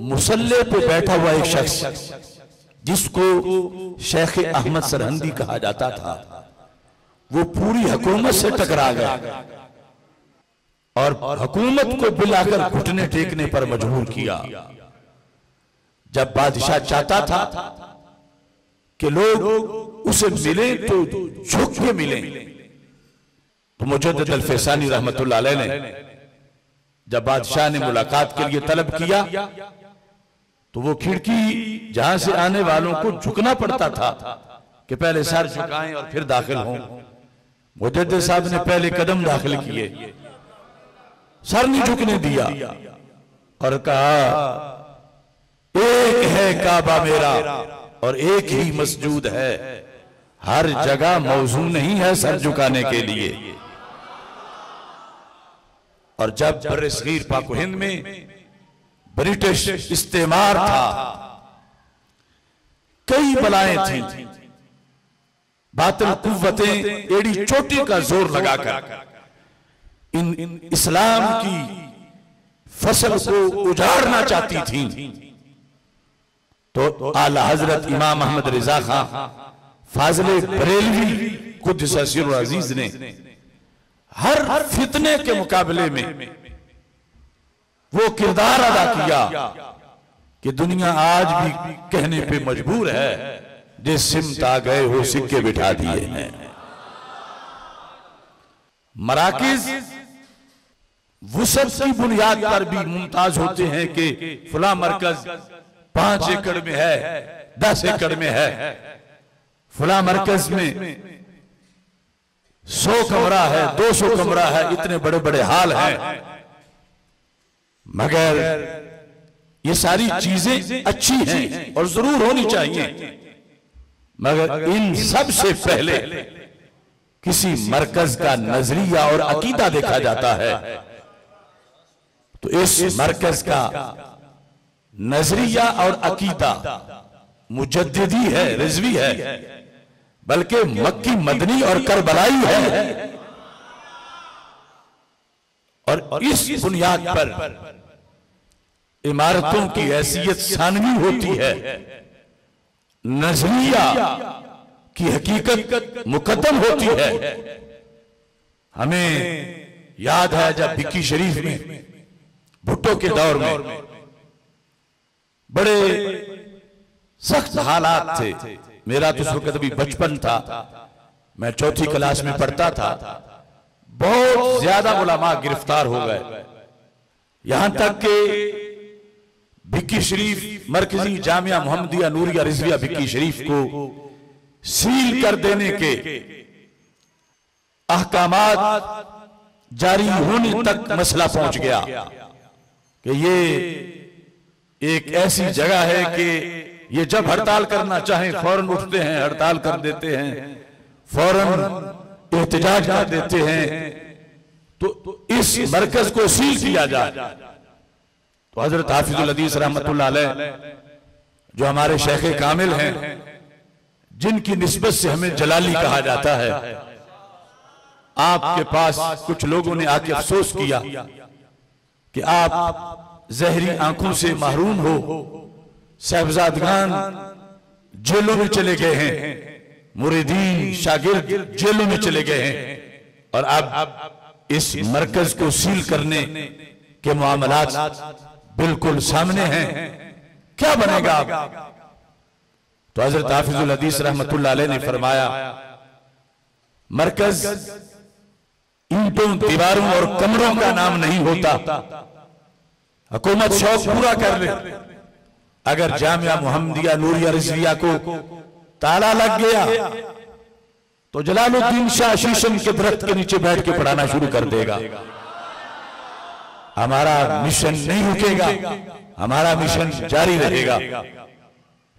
मुसल्ले पे बैठा हुआ एक शख्स जिसको शेख अहमद सरहंदी कहा जाता था, वो पूरी हुकूमत से टकरा गया और हुकूमत को बुलाकर घुटने टेकने पर मजबूर किया। जब बादशाह चाहता था कि लोग उसे मिले तो झुक के मिले, तो मुजद्दिद अल-फैसानी रहमतुल्लाह अलैह ने जब बादशाह ने मुलाकात के लिए तलब किया तो वो खिड़की जहां से आने वालों को झुकना पड़ता था कि पहले सर झुकाएं और फिर दाखिल हों। मुजद्दिद साहब ने पहले कदम दाखिल किए, सर नहीं झुकने दिया और कहा एक है काबा मेरा और एक ही मस्जूद है, हर जगह मौजू नहीं है सर झुकाने के लिए। और जब बर्र-ए-सगीर पाक हिंद में ब्रिटिश इस्तेमार था, कई बलाएं थी, बातिल कुव्वतें एड़ी चोटी का जोर लगाकर इन इस्लाम की फसल को उजाड़ना चाहती थी, तो आला हजरत इमाम अहमद रिजा खां फाजिले बरेलवी कुद्दस सिर्रुल अजीज ने हर फितने के मुकाबले में वो किरदार अदा किया कि दुनिया आज भी कहने पे मजबूर है जिस सिमत आ गए हो सिक्के बिठा दिए हैं। मराकिज वुसअत की बुनियाद पर भी मुमताज होते हैं कि फला मरकज 5 एकड़ में है, 10 एकड़ में है, फला मरकज में 100 कमरा है, 200 कमरा है, इतने बड़े बड़े हाल हैं। मगर ये सारी चीजें अच्छी हैं और जरूर होनी चाहिए, मगर इन सब से पहले किसी मरकज का नजरिया और अकीदा देखा जाता है। तो इस मरकज का नजरिया और अकीदा मुजद्दिदी है, रिजवी है, बल्कि मक्की मदनी और करबलाई है। और इस बुनियाद पर इमारतों की हैसियत सानवी होती है, नजरिया की हकीकत मुकद्दम होती है। हमें याद है जब भिक्की शरीफ में भुट्टो के दौर में बड़े सख्त हालात थे। मेरा तो उस वक्त भी बचपन था, मैं 4th क्लास में पढ़ता था। बहुत ज्यादा उलमा गिरफ्तार हो गए, यहां तक कि भिक्की शरीफ मरकजी जामिया मोहम्मदिया नूरिया रिजविया भिक्की शरीफ को सील कर देने के अहकामात जारी होने तक मसला पहुंच गया कि ये एक ऐसी जगह है कि ये जब हड़ताल करना चाहें फौरन उठते हैं, हड़ताल कर देते हैं, फौरन एहतजाज कर देते हैं। तो इस मरकज को सील किया जाए। तो हजरत हाफिजुल हदीस रहमतुल्लाह अलैह जो हमारे शेख कामिल हैं, जिनकी निस्बत से हमें जलाली कहा जाता है, आपके पास कुछ लोगों ने आके अफसोस किया कि आप जहरी आंखों से महरूम हो, साहबजादगान जेलों में चले गए हैं, मुरीदीन शागिर्द जेलों में चले गए हैं, और अब इस मरकज को सील करने के मामलात बिल्कुल सामने हैं, क्या बनेगा अब? तो हजरत हाफिजुल हदीस रहमतुल्लाह अलैह ने फरमाया, मरकज ईंटों, दीवारों और कमरों का नाम नहीं होता। हुकूमत शौक पूरा कर ले, अगर जामिया मोहम्मदिया नूरिया रिजविया को ताला लग गया तो जलालुद्दीन शाह शीशम के दरख्त के नीचे बैठ के पढ़ाना शुरू कर देगा। हमारा मिशन नहीं रुकेगा, हमारा मिशन जारी रहेगा।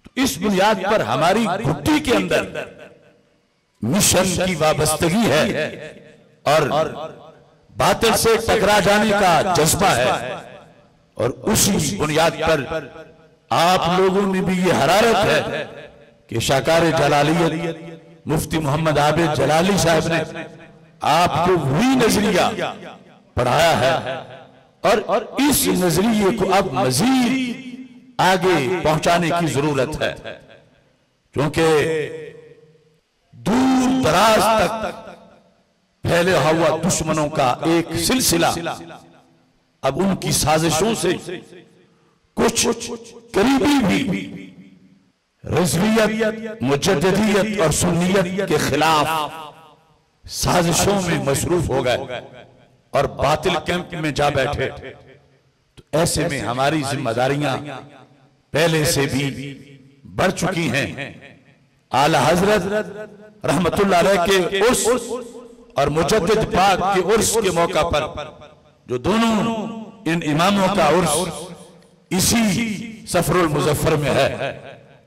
तो इस बुनियाद पर हमारी घुट्टी के अंदर मिशन की वाबस्तगी है और बातिल से टकरा जाने का जज्बा है, और उसी बुनियाद पर आप लोगों में भी ये हरारत है कि शाकार जलालियत मुफ्ती मोहम्मद आबिद जलाली साहब ने आपको वही नजरिया पढ़ाया है, और इस नजरिए को अब मजीद आगे पहुंचाने की जरूरत है, क्योंकि दूर दराज तक फैले हुआ दुश्मनों का एक सिलसिला अब उनकी साजिशों से कुछ करीबी भी रिजवियत, मुजद्दिदियत और सुन्नियत के खिलाफ साजिशों में मसरूफ हो गए और बातिल कैंप में जा बैठे। तो ऐसे में हमारी जिम्मेदारियां पहले से भी बढ़ चुकी हैं। आला हजरत रहमतुल्लाह अलैह के उर्स और मुजद्दिद पाक के उर्स के मौका पर, जो दोनों इन इमामों का उर्स इसी सफरुल मुजफ्फर में है,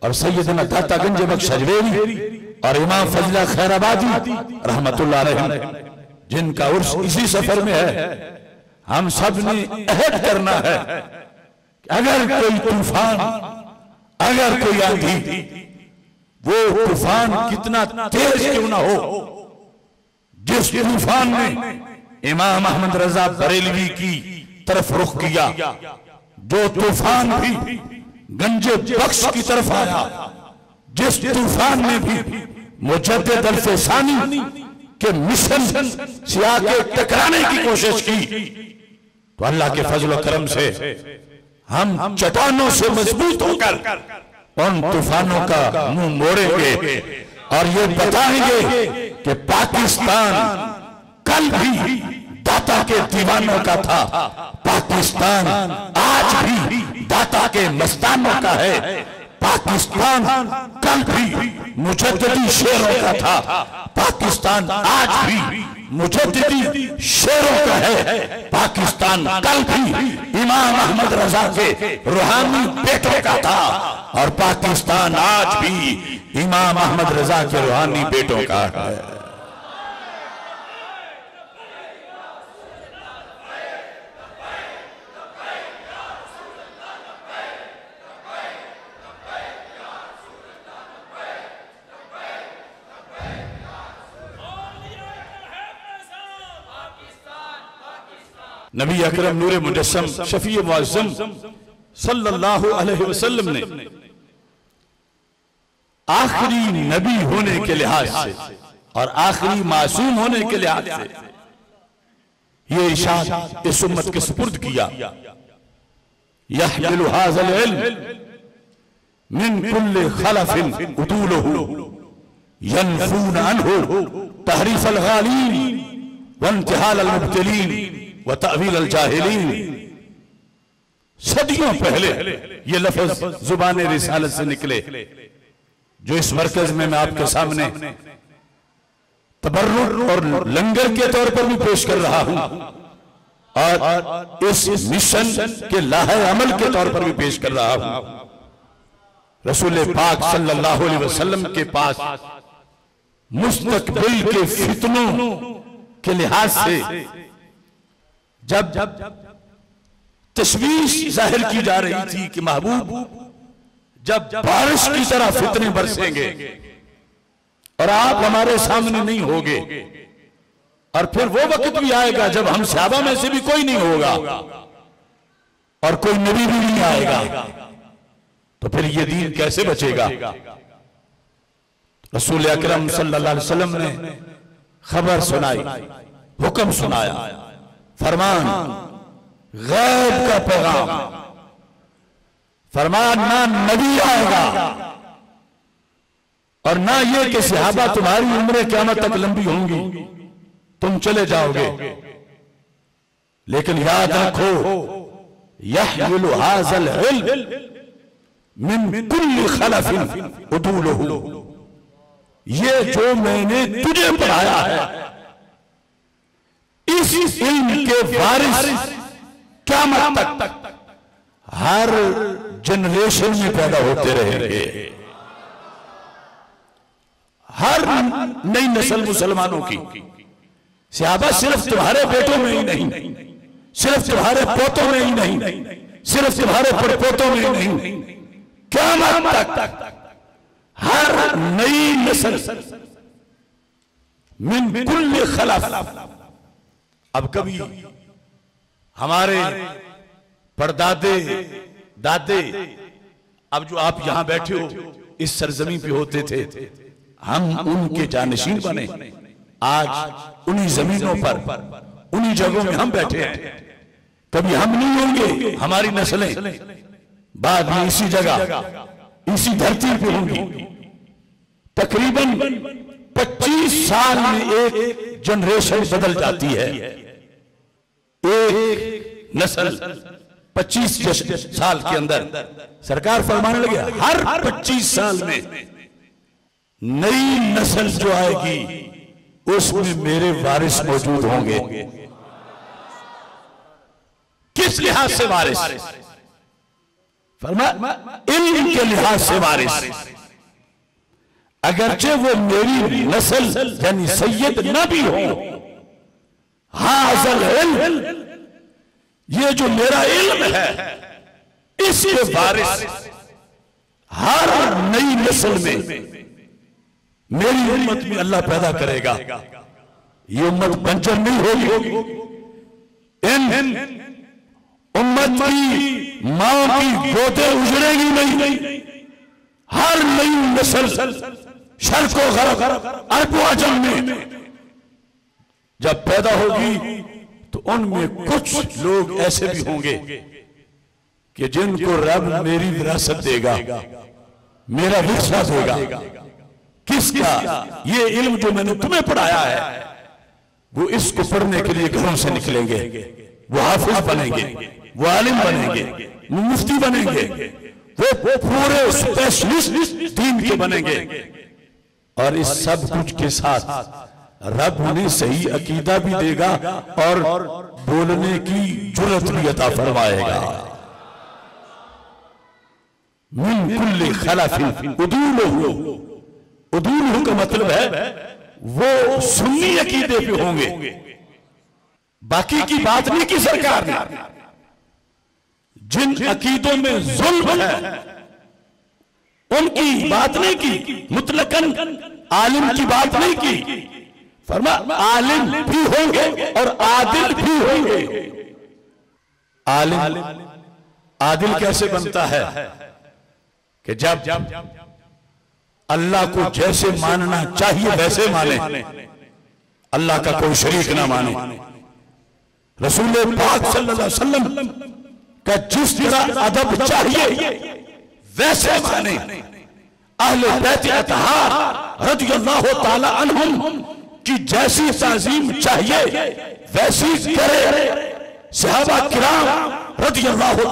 और सैयदना दाता गंज बख्श हजवेरी और इमाम फजला खैराबादी रहमतुल्लाह अलैह जिनका उर्स इसी सफर में है, हम सब ने अहद करना है कि अगर कोई तूफान, अगर कोई आंधी, वो तूफान कितना तेज क्यों ना हो, जिस तूफान ने इमाम अहमद रजा बरेलवी की तरफ रुख किया, जो तूफान भी गंजे बख्श की तरफ आया, जिस तूफान ने भी मुजद्दिद अल-फसानी के मिशन से आके टकराने की कोशिश की, तो अल्लाह के फजल और करम से हम चट्टानों से मजबूत होकर उन तूफानों का मुंह मोड़ेंगे और ये बताएंगे कि पाकिस्तान कल भी दाता के दीवानों का था, पाकिस्तान आज भी दाता के मस्तानों का है, पाकिस्तान कल भी मुजद्दिदी शेरों का था, पाकिस्तान आज भी मुजद्दिदी शेरों का है, पाकिस्तान कल भी इमाम अहमद रजा के रूहानी बेटों का था, और पाकिस्तान आज भी इमाम अहमद रजा के रूहानी बेटों का है। नबी अकरम नूरे मुजस्सम शफी मुअज़्ज़म सल्लल्लाहु अलैहि वसल्लम ने आखिरी नबी होने के लिहाज से और आखिरी मासूम होने के लिहाज से ये इरशाद इस उम्मत के सुपुर्द किया, यहमिलु हाज़ल इल्म मिन कुल्लि खलफिन उदूलुहु यनफून अन्हु तहरीफ़ल गालीन व इंतिहाल मुब्तिलीन व तअवील अल-जाहिलीन। सदियों पहले ये लफ्ज जुबान रिसालत से निकले, जो इस मरकज में मैं आपके सामने तबर्रुक और लंगर के तौर पर भी पेश कर रहा हूं और इस मिशन के लाहे अमल के तौर पर भी पेश कर रहा हूं। रसूल पाक सल्लल्लाहु अलैहि वसल्लम के पास मुस्तकबिल के फितनों के लिहाज से जब तशवीश जाहिर की जा रही थी कि महबूब जब बारिश की तरह फितने बरसेंगे और आप हमारे सामने नहीं होगे, और फिर वो वक्त भी आएगा जब हम सहाबा में से भी कोई नहीं होगा और कोई नबी भी नहीं आएगा, तो फिर ये दीन कैसे बचेगा। रसूल अकरम सल्लल्लाहु अलैहि वसल्लम ने खबर सुनाई, हुक्म सुनाया, फरमान गैब का पैगाम, फरमान ना नबी आएगा और ना ये कि सहाबा तुम्हारी उम्र क़यामत तक लंबी होंगी, तुम चले जाओगे, लेकिन याद रखो यहमिलु हाज़ल इल्म मिन कुल्लि खलफिन उदूलुहु, ये जो मैंने तुझे पढ़ाया है इस इल्म के वारिस क़यामत तक हर जनरेशन में पैदा होते रहेंगे। हर नई नस्ल मुसलमानों की, सहाबा सिर्फ तुम्हारे बेटों में ही नहीं, सिर्फ तुम्हारे पोतों में ही नहीं, सिर्फ तुम्हारे पड़पोतों में ही नहीं, क़यामत तक हर नई नस्ल मिन कुल्लि खलफ। अब कभी हमारे परदादे दादे अब जो आप यहां बैठे हो इस सरजमी पे होते थे, हम उनके जानशीन बने। आज उन्हीं जमीनों पर, उन्हीं जगहों में हम बैठे हैं। कभी हम नहीं होंगे, हमारी नस्लें बाद में इसी जगह, इसी धरती पे होंगी। तकरीबन 25 साल में एक जनरेशन बदल जाती है। एक नस्ल 25 साल के अंदर, सरकार फरमाने लगे हर 25 साल में नई नस्ल जो आएगी उसमें मेरे वारिस मौजूद होंगे। किस लिहाज से वारिस? फरमाया इल्म के लिहाज से वारिस। अगरचे वो मेरी नस्ल यानी सैयद न भी हो, हाज़ल इल्म, ये जो मेरा इल्म है इसके वारिस हर नई नस्ल में मेरी उम्मत में अल्लाह पैदा करेगा। ये उम्मत बंजर नहीं होगी। इन उम्मत की मां की गोदे उजड़ेगी नहीं। हर नई नस्ल शर्को गरब अरबो अजम में जब पैदा होगी तो उनमें कुछ लोग ऐसे भी होंगे कि जिनको रब मेरी विरासत देगा, मेरा विरसा देगा। किसका? ये इल्म जो मैंने तुम्हें पढ़ाया है, वो इसको पढ़ने के लिए घरों से निकलेंगे, वो हाफिज बनेंगे, वो आलिम बनेंगे, वो मुफ्ती बनेंगे, वो पूरे स्पेशलिस्ट दीन के बनेंगे। और इस सब कुछ के साथ रब उन्हें सही अकीदा भी देगा और बोलने की जुर्रत भी अता फरमाएगा। मिन कुल्ली खलफिन उदूलहु, उदूलहु का मतलब है वो सुन्नी अकीदे पे होंगे। बाकी की बात नहीं की सरकार ने। जिन अकीदों में जुल्म है उनकी बात नहीं की, मुतलकन आलिम की बात नहीं की। फरमा आलिम भी होंगे और आदिल भी होंगे। आलिम आदिल कैसे बनता है कि जब अल्लाह को जैसे मानना चाहिए वैसे माने, अल्लाह का कोई शरीक ना माने। रसूल पाक सल्लल्लाहु अलैहि वसल्लम का जिस तरह अदब चाहिए वैसे माने। अहले बैत अतहार रज़ियल्लाहु ताला अन्हुम की जैसी ताज़ीम चाहिए वैसी करे। सहाबा किराम रज़ियल्लाहु